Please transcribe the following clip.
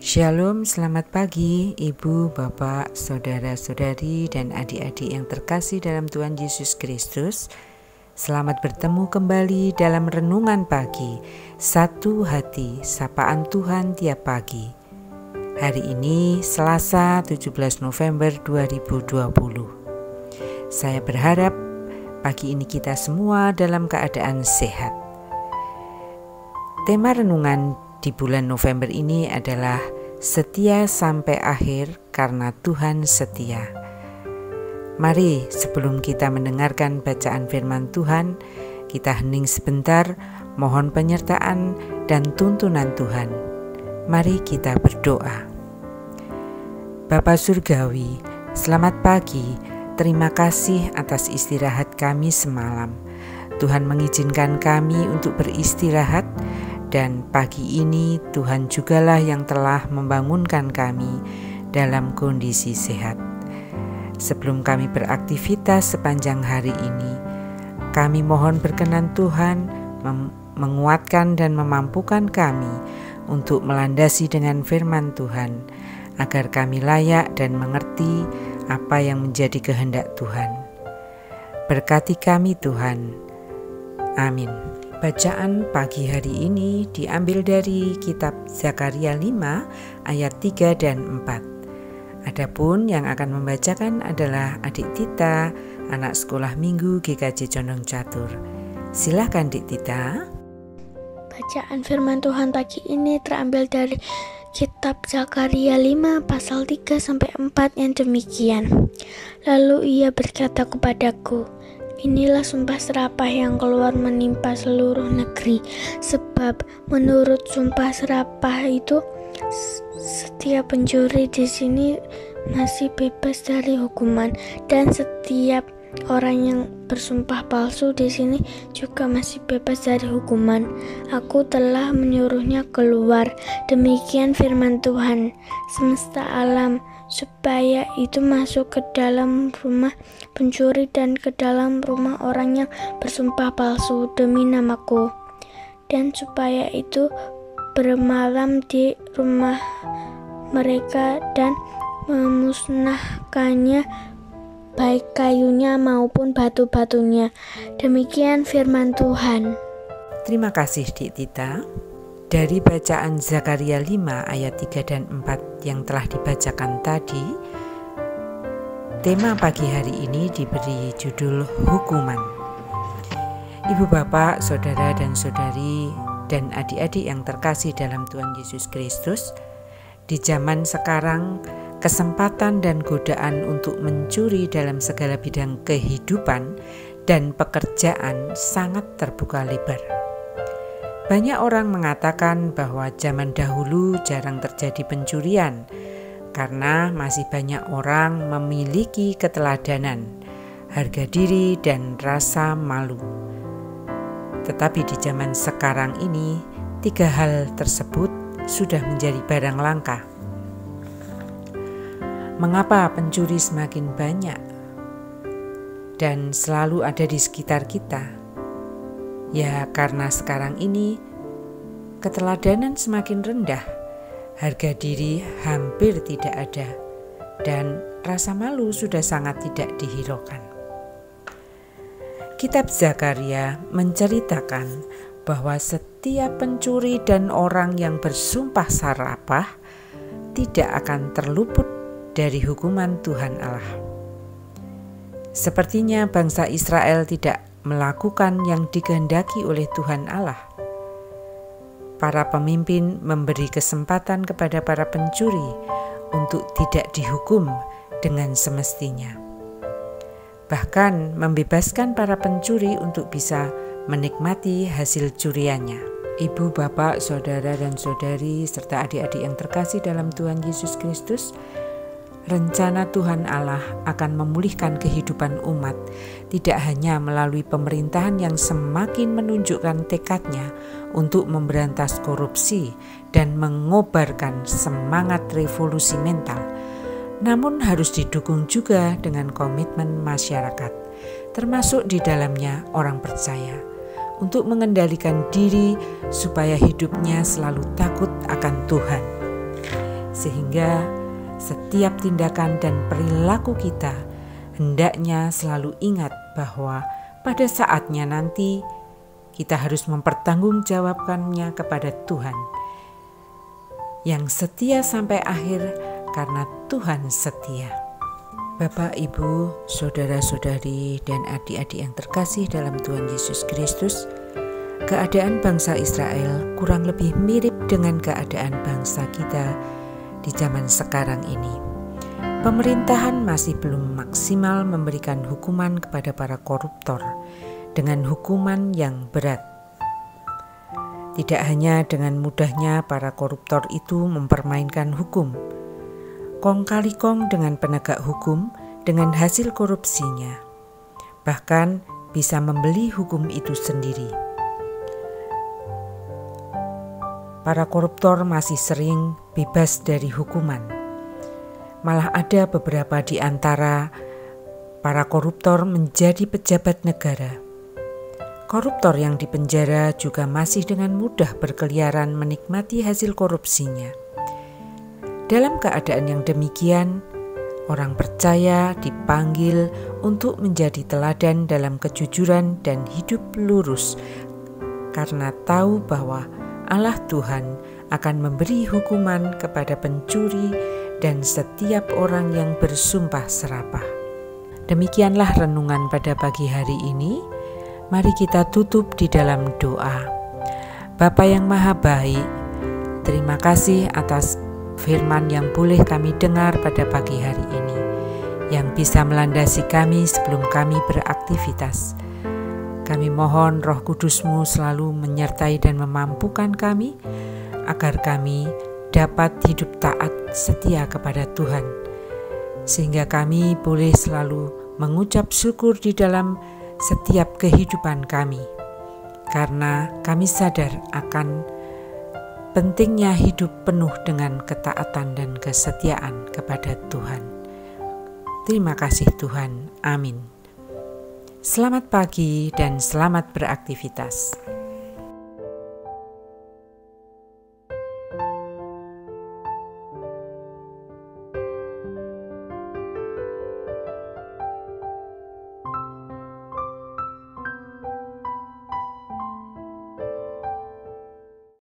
Shalom, selamat pagi Ibu, Bapak, Saudara-saudari, dan adik-adik yang terkasih dalam Tuhan Yesus Kristus. Selamat bertemu kembali dalam Renungan Pagi, Satu Hati, Sapaan Tuhan Tiap Pagi. Hari ini Selasa 17 November 2020. Saya berharap pagi ini kita semua dalam keadaan sehat. Tema renungan di bulan November ini adalah setia sampai akhir karena Tuhan setia. Mari sebelum kita mendengarkan bacaan firman Tuhan, kita hening sebentar, mohon penyertaan dan tuntunan Tuhan. Mari kita berdoa. Bapa Surgawi, selamat pagi, terima kasih atas istirahat kami semalam. Tuhan mengizinkan kami untuk beristirahat, dan pagi ini Tuhan jugalah yang telah membangunkan kami dalam kondisi sehat. Sebelum kami beraktivitas sepanjang hari ini, kami mohon berkenan Tuhan menguatkan dan memampukan kami untuk melandasi dengan firman Tuhan, agar kami layak dan mengerti apa yang menjadi kehendak Tuhan. Berkati kami Tuhan. Amin. Bacaan pagi hari ini diambil dari kitab Zakaria 5 ayat 3 dan 4. Adapun yang akan membacakan adalah adik Tita, anak sekolah minggu GKJ Condong Catur. Silakan Dik Tita. Bacaan firman Tuhan pagi ini terambil dari kitab Zakaria 5 pasal 3 sampai 4 yang demikian. Lalu ia berkata kepadaku, inilah sumpah serapah yang keluar menimpa seluruh negeri, sebab menurut sumpah serapah itu setiap pencuri di sini masih bebas dari hukuman, dan setiap orang yang bersumpah palsu di sini juga masih bebas dari hukuman. Aku telah menyuruhnya keluar, demikian firman Tuhan semesta alam, supaya itu masuk ke dalam rumah pencuri dan ke dalam rumah orang yang bersumpah palsu demi namaku, dan supaya itu bermalam di rumah mereka dan memusnahkannya, baik kayunya maupun batu-batunya. Demikian firman Tuhan. Terima kasih Dik Tita. Dari bacaan Zakaria 5 ayat 3 dan 4 yang telah dibacakan tadi, tema pagi hari ini diberi judul hukuman. Ibu bapak, saudara dan saudari, dan adik-adik yang terkasih dalam Tuhan Yesus Kristus, di zaman sekarang kesempatan dan godaan untuk mencuri dalam segala bidang kehidupan dan pekerjaan sangat terbuka lebar. Banyak orang mengatakan bahwa zaman dahulu jarang terjadi pencurian karena masih banyak orang memiliki keteladanan, harga diri, dan rasa malu. Tetapi di zaman sekarang ini, 3 hal tersebut sudah menjadi barang langka. Mengapa pencuri semakin banyak dan selalu ada di sekitar kita? Ya, karena sekarang ini keteladanan semakin rendah, harga diri hampir tidak ada, dan rasa malu sudah sangat tidak dihiraukan. Kitab Zakaria menceritakan bahwa setiap pencuri dan orang yang bersumpah serapah tidak akan terluput dari hukuman Tuhan Allah. Sepertinya bangsa Israel tidak melakukan yang dikehendaki oleh Tuhan Allah. Para pemimpin memberi kesempatan kepada para pencuri untuk tidak dihukum dengan semestinya. Bahkan membebaskan para pencuri untuk bisa menikmati hasil curiannya. Ibu, bapak, saudara dan saudari, serta adik-adik yang terkasih dalam Tuhan Yesus Kristus, rencana Tuhan Allah akan memulihkan kehidupan umat tidak hanya melalui pemerintahan yang semakin menunjukkan tekadnya untuk memberantas korupsi dan mengobarkan semangat revolusi mental, namun harus didukung juga dengan komitmen masyarakat, termasuk di dalamnya orang percaya, untuk mengendalikan diri supaya hidupnya selalu takut akan Tuhan. sehingga setiap tindakan dan perilaku kita hendaknya selalu ingat bahwa pada saatnya nanti kita harus mempertanggungjawabkannya kepada Tuhan yang setia sampai akhir, karena Tuhan setia. Bapak, Ibu, saudara-saudari, dan adik-adik yang terkasih dalam Tuhan Yesus Kristus, keadaan bangsa Israel kurang lebih mirip dengan keadaan bangsa kita di zaman sekarang ini. Pemerintahan masih belum maksimal memberikan hukuman kepada para koruptor dengan hukuman yang berat. Tidak hanya dengan mudahnya para koruptor itu mempermainkan hukum, kong kali kong dengan penegak hukum dengan hasil korupsinya, bahkan bisa membeli hukum itu sendiri. Para koruptor masih sering bebas dari hukuman. Malah ada beberapa di antara para koruptor menjadi pejabat negara. Koruptor yang dipenjara juga masih dengan mudah berkeliaran menikmati hasil korupsinya. Dalam keadaan yang demikian, orang percaya dipanggil untuk menjadi teladan dalam kejujuran dan hidup lurus, karena tahu bahwa Allah Tuhan akan memberi hukuman kepada pencuri dan setiap orang yang bersumpah serapah. Demikianlah renungan pada pagi hari ini. Mari kita tutup di dalam doa. Bapa yang Maha Baik, terima kasih atas firman yang boleh kami dengar pada pagi hari ini, yang bisa melandasi kami sebelum kami beraktivitas. Kami mohon Roh Kudus-Mu selalu menyertai dan memampukan kami, agar kami dapat hidup taat setia kepada Tuhan, sehingga kami boleh selalu mengucap syukur di dalam setiap kehidupan kami, karena kami sadar akan pentingnya hidup penuh dengan ketaatan dan kesetiaan kepada Tuhan. Terima kasih Tuhan, amin. Selamat pagi dan selamat beraktivitas.